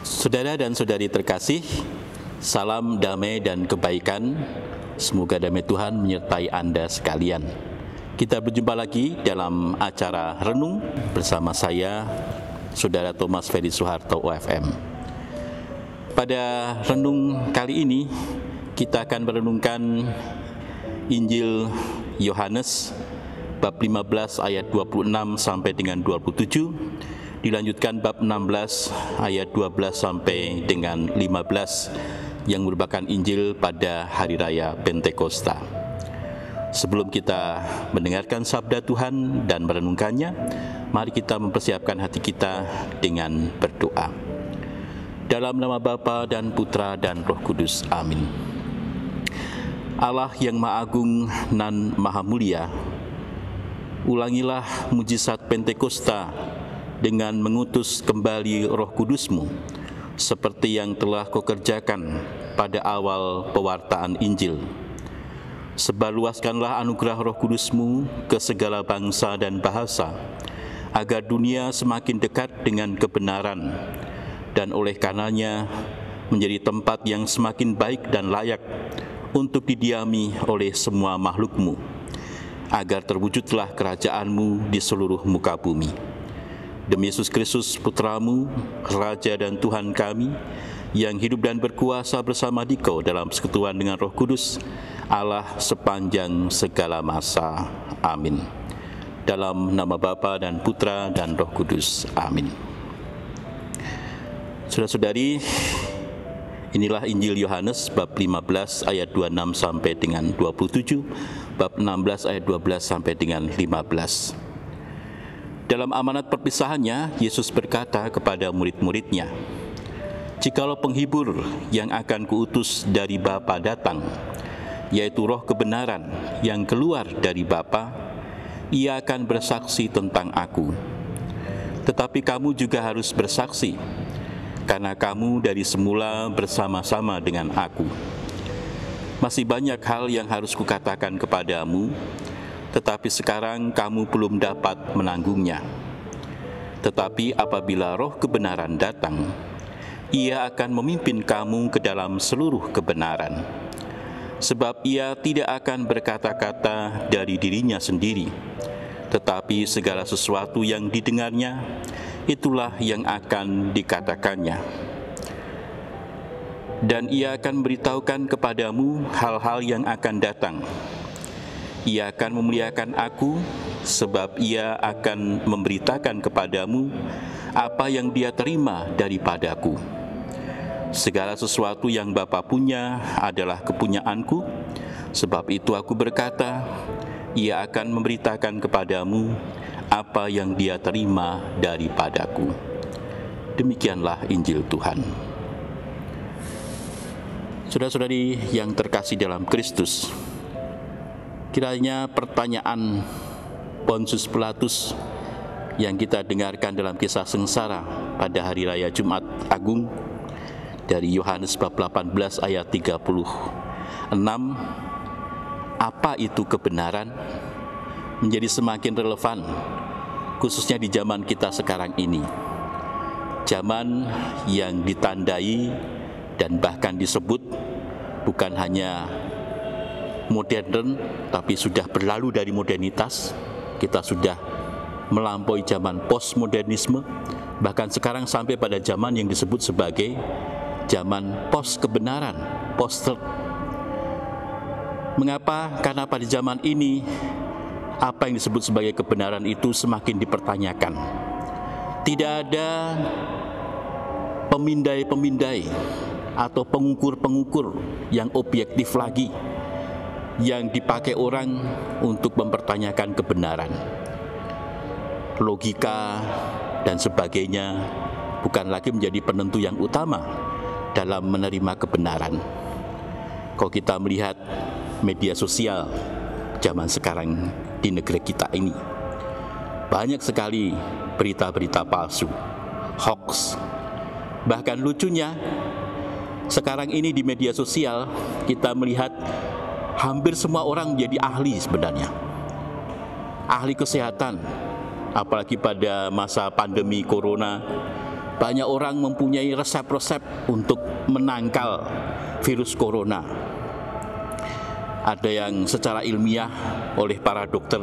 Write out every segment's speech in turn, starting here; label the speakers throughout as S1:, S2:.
S1: Saudara dan saudari terkasih, salam damai dan kebaikan. Semoga damai Tuhan menyertai Anda sekalian. Kita berjumpa lagi dalam acara Renung bersama saya, Saudara Thomas Ferry Soeharto OFM. Pada renung kali ini, kita akan merenungkan Injil Yohanes bab 15 ayat 26 sampai dengan 27, dilanjutkan bab 16 ayat 12 sampai dengan 15 yang merupakan Injil pada hari raya Pentakosta. Sebelum kita mendengarkan sabda Tuhan dan merenungkannya, mari kita mempersiapkan hati kita dengan berdoa. Dalam nama Bapa dan Putra dan Roh Kudus, amin. Allah yang Maha Agung dan Maha Mulia, ulangilah mujizat Pentakosta dengan mengutus kembali Roh Kudus-Mu, seperti yang telah Kau kerjakan pada awal pewartaan Injil. Sebarluaskanlah anugerah Roh Kudus-Mu ke segala bangsa dan bahasa, agar dunia semakin dekat dengan kebenaran, dan oleh karenanya menjadi tempat yang semakin baik dan layak untuk didiami oleh semua makhluk-Mu, agar terwujudlah kerajaan-Mu di seluruh muka bumi. Demi Yesus Kristus, Putra-Mu, Raja dan Tuhan kami, yang hidup dan berkuasa bersama Dikau dalam persekutuan dengan Roh Kudus, Allah sepanjang segala masa. Amin. Dalam nama Bapa dan Putra dan Roh Kudus. Amin. Saudara-saudari, inilah Injil Yohanes bab 15 ayat 26 sampai dengan 27, bab 16 ayat 12 sampai dengan 15. Dalam amanat perpisahannya, Yesus berkata kepada murid-muridnya, "Jikalau penghibur yang akan kuutus dari Bapa datang, yaitu Roh kebenaran yang keluar dari Bapa, Ia akan bersaksi tentang Aku. Tetapi kamu juga harus bersaksi, karena kamu dari semula bersama-sama dengan Aku. Masih banyak hal yang harus kukatakan kepadamu, tetapi sekarang kamu belum dapat menanggungnya. Tetapi apabila Roh kebenaran datang, Ia akan memimpin kamu ke dalam seluruh kebenaran. Sebab Ia tidak akan berkata-kata dari dirinya sendiri, tetapi segala sesuatu yang didengarnya, itulah yang akan dikatakannya. Dan Ia akan memberitahukan kepadamu hal-hal yang akan datang. Ia akan memuliakan Aku, sebab Ia akan memberitakan kepadamu apa yang Dia terima daripadaku. Segala sesuatu yang Bapa punya adalah kepunyaanku, sebab itu Aku berkata, Ia akan memberitakan kepadamu apa yang Dia terima daripadaku." Demikianlah Injil Tuhan. Saudara-saudari yang terkasih dalam Kristus, kiranya pertanyaan Pontius Pilatus yang kita dengarkan dalam kisah sengsara pada hari raya Jumat Agung dari Yohanes bab 18 ayat 36, apa itu kebenaran, menjadi semakin relevan, khususnya di zaman kita sekarang ini. Zaman yang ditandai dan bahkan disebut bukan hanya modern, tapi sudah berlalu dari modernitas. Kita sudah melampaui zaman postmodernisme, bahkan sekarang sampai pada zaman yang disebut sebagai zaman post kebenaran, post-truth. Mengapa? Karena pada zaman ini apa yang disebut sebagai kebenaran itu semakin dipertanyakan. Tidak ada pemindai-pemindai atau pengukur-pengukur yang objektif lagi yang dipakai orang untuk mempertanyakan kebenaran. Logika dan sebagainya bukan lagi menjadi penentu yang utama dalam menerima kebenaran. Kalau kita melihat media sosial zaman sekarang di negeri kita ini, banyak sekali berita-berita palsu, hoax. Bahkan lucunya, sekarang ini di media sosial kita melihat hampir semua orang menjadi ahli sebenarnya. Ahli kesehatan, apalagi pada masa pandemi corona, Banyak orang mempunyai resep-resep untuk menangkal virus corona. Ada yang secara ilmiah oleh para dokter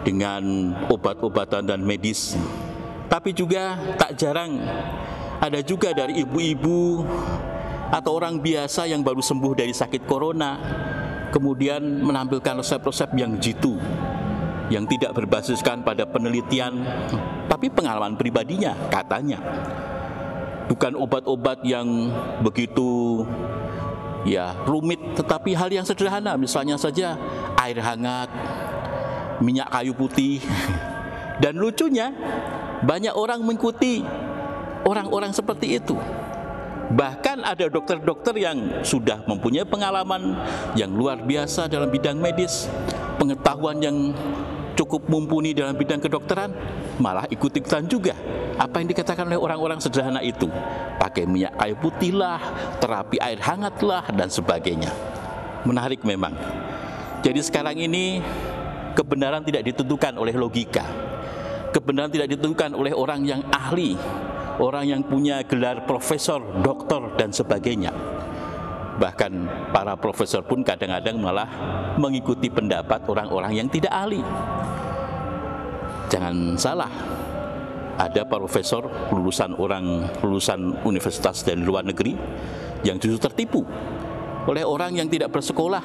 S1: dengan obat-obatan dan medis. Tapi juga tak jarang ada juga dari ibu-ibu atau orang biasa yang baru sembuh dari sakit corona, kemudian menampilkan resep-resep yang jitu, yang tidak berbasiskan pada penelitian, tapi pengalaman pribadinya katanya. Bukan obat-obat yang begitu rumit, tetapi hal yang sederhana, misalnya saja air hangat, minyak kayu putih. Dan lucunya banyak orang mengikuti orang-orang seperti itu. Bahkan ada dokter-dokter yang sudah mempunyai pengalaman yang luar biasa dalam bidang medis, pengetahuan yang cukup mumpuni dalam bidang kedokteran, malah ikut-ikutan juga apa yang dikatakan oleh orang-orang sederhana itu. Pakai minyak kayu putih lah, terapi air hangat lah, dan sebagainya. Menarik memang. Jadi sekarang ini kebenaran tidak ditentukan oleh logika. Kebenaran tidak ditentukan oleh orang yang ahli, orang yang punya gelar profesor, doktor, dan sebagainya. Bahkan para profesor pun kadang-kadang malah mengikuti pendapat orang-orang yang tidak ahli. Jangan salah, ada profesor lulusan universitas dari luar negeri yang justru tertipu oleh orang yang tidak bersekolah,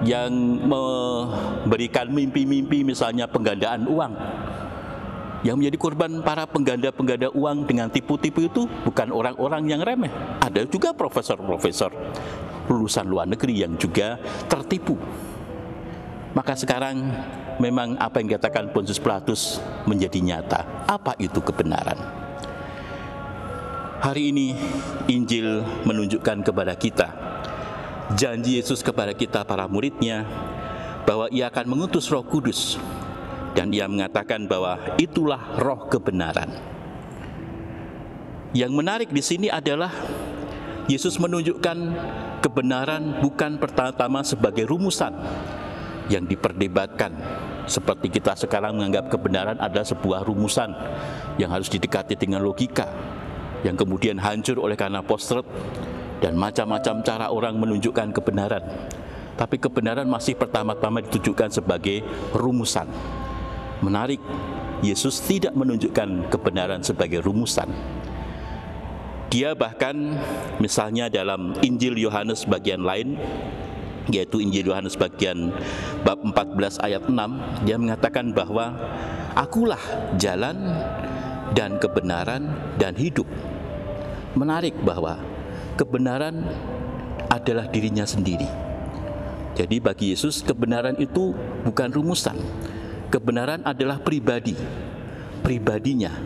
S1: yang memberikan mimpi-mimpi, misalnya penggandaan uang. Yang menjadi korban para pengganda-pengganda uang dengan tipu-tipu itu bukan orang-orang yang remeh. Ada juga profesor-profesor lulusan luar negeri yang juga tertipu. Maka sekarang memang apa yang dikatakan Pontius Pilatus menjadi nyata. Apa itu kebenaran? Hari ini Injil menunjukkan kepada kita janji Yesus kepada kita para muridnya bahwa Ia akan mengutus Roh Kudus. Dan Ia mengatakan bahwa itulah roh kebenaran. Yang menarik di sini adalah Yesus menunjukkan kebenaran bukan pertama-tama sebagai rumusan yang diperdebatkan. Seperti kita sekarang menganggap kebenaran adalah sebuah rumusan yang harus didekati dengan logika, yang kemudian hancur oleh karena postrat dan macam-macam cara orang menunjukkan kebenaran. Tapi kebenaran masih pertama-tama ditunjukkan sebagai rumusan. Menarik, Yesus tidak menunjukkan kebenaran sebagai rumusan. Dia bahkan misalnya dalam Injil Yohanes bagian lain, yaitu Injil Yohanes bagian bab 14 ayat 6, dia mengatakan bahwa akulah jalan dan kebenaran dan hidup. Menarik bahwa kebenaran adalah dirinya sendiri. Jadi bagi Yesus kebenaran itu bukan rumusan. Kebenaran adalah pribadi, pribadinya,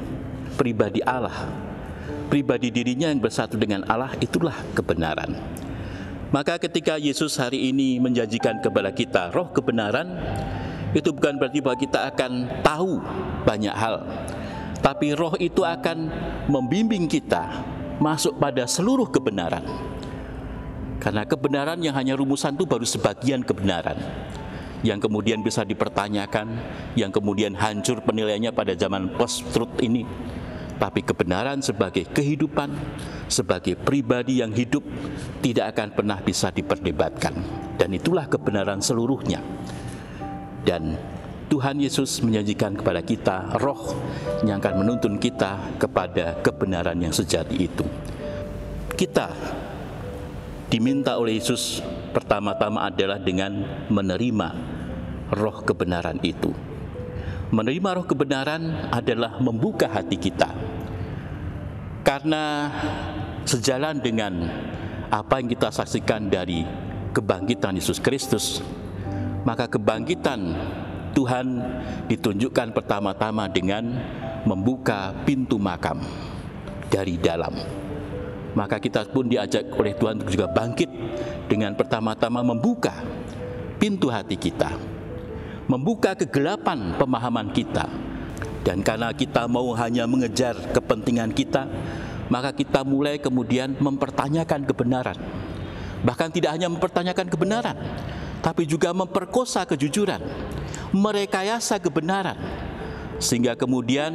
S1: pribadi Allah, pribadi dirinya yang bersatu dengan Allah, itulah kebenaran. Maka ketika Yesus hari ini menjanjikan kepada kita roh kebenaran, itu bukan berarti bahwa kita akan tahu banyak hal, tapi roh itu akan membimbing kita masuk pada seluruh kebenaran. Karena kebenaran yang hanya rumusan itu baru sebagian kebenaran, yang kemudian bisa dipertanyakan, yang kemudian hancur penilaiannya pada zaman post-truth ini. Tapi kebenaran sebagai kehidupan, sebagai pribadi yang hidup, tidak akan pernah bisa diperdebatkan. Dan itulah kebenaran seluruhnya. Dan Tuhan Yesus menjanjikan kepada kita roh yang akan menuntun kita kepada kebenaran yang sejati itu. Kita diminta oleh Yesus pertama-tama adalah dengan menerima roh kebenaran itu. Menerima roh kebenaran adalah membuka hati kita. Karena sejalan dengan apa yang kita saksikan dari kebangkitan Yesus Kristus, maka kebangkitan Tuhan ditunjukkan pertama-tama dengan membuka pintu makam dari dalam. Maka kita pun diajak oleh Tuhan untuk juga bangkit dengan pertama-tama membuka pintu hati kita, membuka kegelapan pemahaman kita. Dan karena kita mau hanya mengejar kepentingan kita, maka kita mulai kemudian mempertanyakan kebenaran. Bahkan tidak hanya mempertanyakan kebenaran, tapi juga memperkosa kejujuran, merekayasa kebenaran, Sehingga kemudian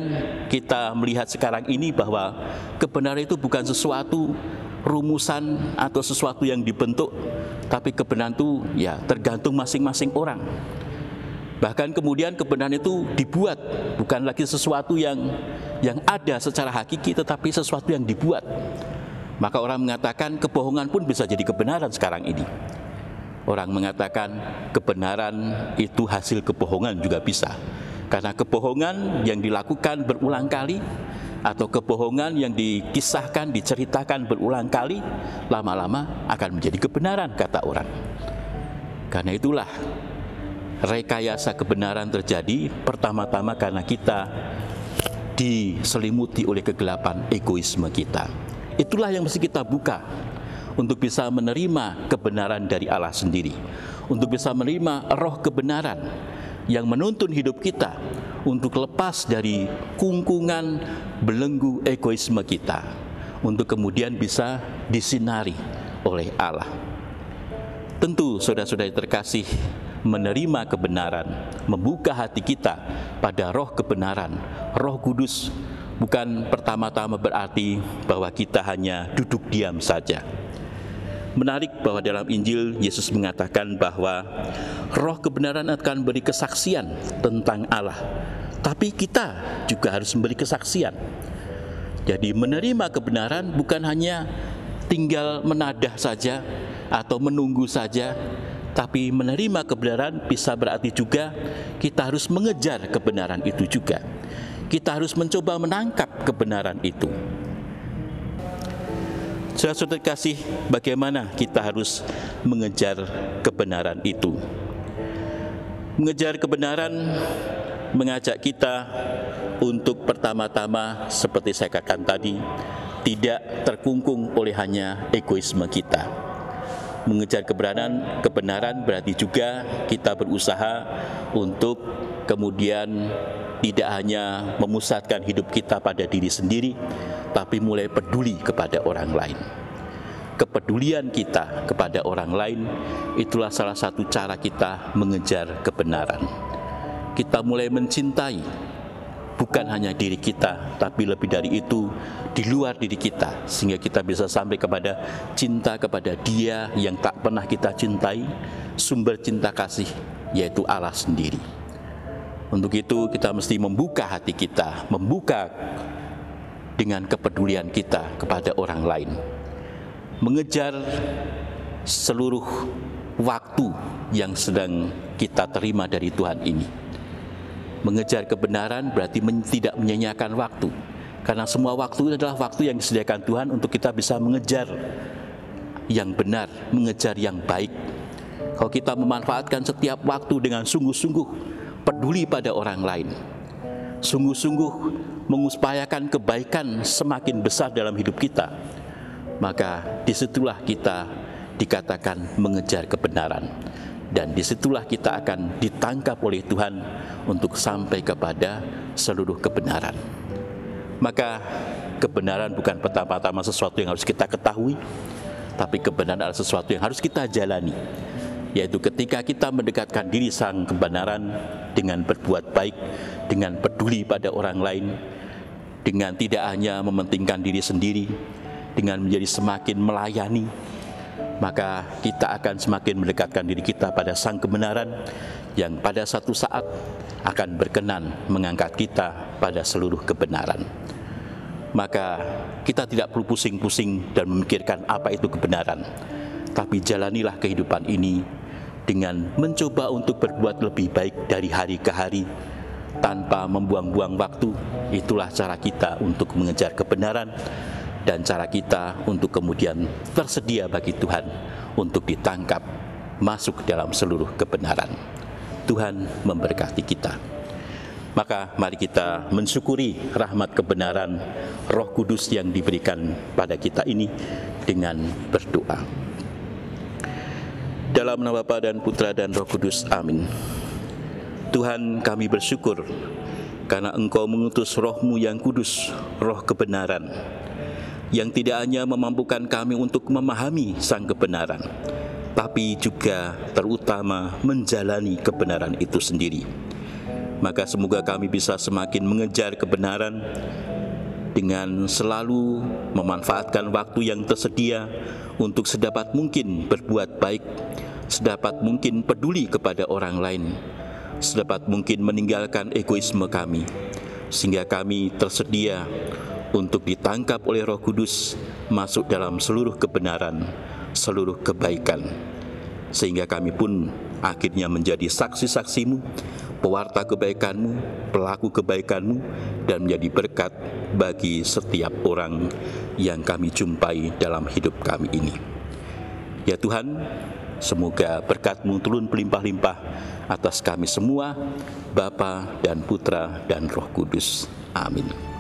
S1: kita melihat sekarang ini bahwa kebenaran itu bukan sesuatu rumusan atau sesuatu yang dibentuk, tapi kebenaran itu ya tergantung masing-masing orang. Bahkan kemudian kebenaran itu dibuat, bukan lagi sesuatu yang ada secara hakiki, tetapi sesuatu yang dibuat. Maka orang mengatakan kebohongan pun bisa jadi kebenaran sekarang ini. Orang mengatakan kebenaran itu hasil kebohongan juga bisa. Karena kebohongan yang dilakukan berulang kali, atau kebohongan yang dikisahkan, diceritakan berulang kali, lama-lama akan menjadi kebenaran, kata orang. Karena itulah rekayasa kebenaran terjadi pertama-tama karena kita diselimuti oleh kegelapan egoisme kita. Itulah yang mesti kita buka untuk bisa menerima kebenaran dari Allah sendiri, untuk bisa menerima roh kebenaran yang menuntun hidup kita untuk lepas dari kungkungan belenggu egoisme kita, untuk kemudian bisa disinari oleh Allah. Tentu saudara-saudari terkasih, menerima kebenaran, membuka hati kita pada roh kebenaran, Roh Kudus, bukan pertama-tama berarti bahwa kita hanya duduk diam saja. Menarik bahwa dalam Injil Yesus mengatakan bahwa roh kebenaran akan beri kesaksian tentang Allah, tapi kita juga harus memberi kesaksian. Jadi menerima kebenaran bukan hanya tinggal menadah saja atau menunggu saja, tapi menerima kebenaran bisa berarti juga kita harus mengejar kebenaran itu juga. Kita harus mencoba menangkap kebenaran itu. Saudara-saudara kasih, bagaimana kita harus mengejar kebenaran itu? Mengejar kebenaran mengajak kita untuk pertama-tama, seperti saya katakan tadi, tidak terkungkung oleh hanya egoisme kita. Mengejar kebenaran berarti juga kita berusaha untuk kemudian tidak hanya memusatkan hidup kita pada diri sendiri, tapi mulai peduli kepada orang lain. Kepedulian kita kepada orang lain itulah salah satu cara kita mengejar kebenaran. Kita mulai mencintai bukan hanya diri kita, tapi lebih dari itu di luar diri kita, sehingga kita bisa sampai kepada cinta kepada Dia yang tak pernah kita cintai, sumber cinta kasih, yaitu Allah sendiri. Untuk itu kita mesti membuka hati kita, membuka dengan kepedulian kita kepada orang lain, mengejar seluruh waktu yang sedang kita terima dari Tuhan ini. Mengejar kebenaran berarti tidak menyanyiakan waktu, karena semua waktu adalah waktu yang disediakan Tuhan untuk kita bisa mengejar yang benar, mengejar yang baik. Kalau kita memanfaatkan setiap waktu dengan sungguh-sungguh peduli pada orang lain, sungguh-sungguh mengupayakan kebaikan semakin besar dalam hidup kita, maka disitulah kita dikatakan mengejar kebenaran. Dan disitulah kita akan ditangkap oleh Tuhan untuk sampai kepada seluruh kebenaran. Maka kebenaran bukan pertama-tama sesuatu yang harus kita ketahui, tapi kebenaran adalah sesuatu yang harus kita jalani. Yaitu ketika kita mendekatkan diri sang kebenaran dengan berbuat baik, dengan peduli pada orang lain, dengan tidak hanya mementingkan diri sendiri, dengan menjadi semakin melayani, maka kita akan semakin mendekatkan diri kita pada sang kebenaran yang pada satu saat akan berkenan mengangkat kita pada seluruh kebenaran. Maka kita tidak perlu pusing-pusing dan memikirkan apa itu kebenaran, tapi jalanilah kehidupan ini dengan mencoba untuk berbuat lebih baik dari hari ke hari tanpa membuang-buang waktu. Itulah cara kita untuk mengejar kebenaran dan cara kita untuk kemudian tersedia bagi Tuhan untuk ditangkap masuk dalam seluruh kebenaran. Tuhan memberkati kita. Maka mari kita mensyukuri rahmat kebenaran Roh Kudus yang diberikan pada kita ini dengan berdoa. Dalam nama Bapa dan Putra dan Roh Kudus, amin. Tuhan, kami bersyukur karena Engkau mengutus Roh-Mu yang kudus, Roh kebenaran, yang tidak hanya memampukan kami untuk memahami sang kebenaran, tapi juga terutama menjalani kebenaran itu sendiri. Maka semoga kami bisa semakin mengejar kebenaran dengan selalu memanfaatkan waktu yang tersedia untuk sedapat mungkin berbuat baik, sedapat mungkin peduli kepada orang lain, sedapat mungkin meninggalkan egoisme kami, sehingga kami tersedia untuk ditangkap oleh Roh Kudus masuk dalam seluruh kebenaran, seluruh kebaikan, sehingga kami pun akhirnya menjadi saksi-saksi-Mu, pewarta kebaikan-Mu, pelaku kebaikan-Mu, dan menjadi berkat bagi setiap orang yang kami jumpai dalam hidup kami ini. Ya Tuhan, semoga berkat-Mu turun berlimpah-limpah atas kami semua, Bapa dan Putra dan Roh Kudus. Amin.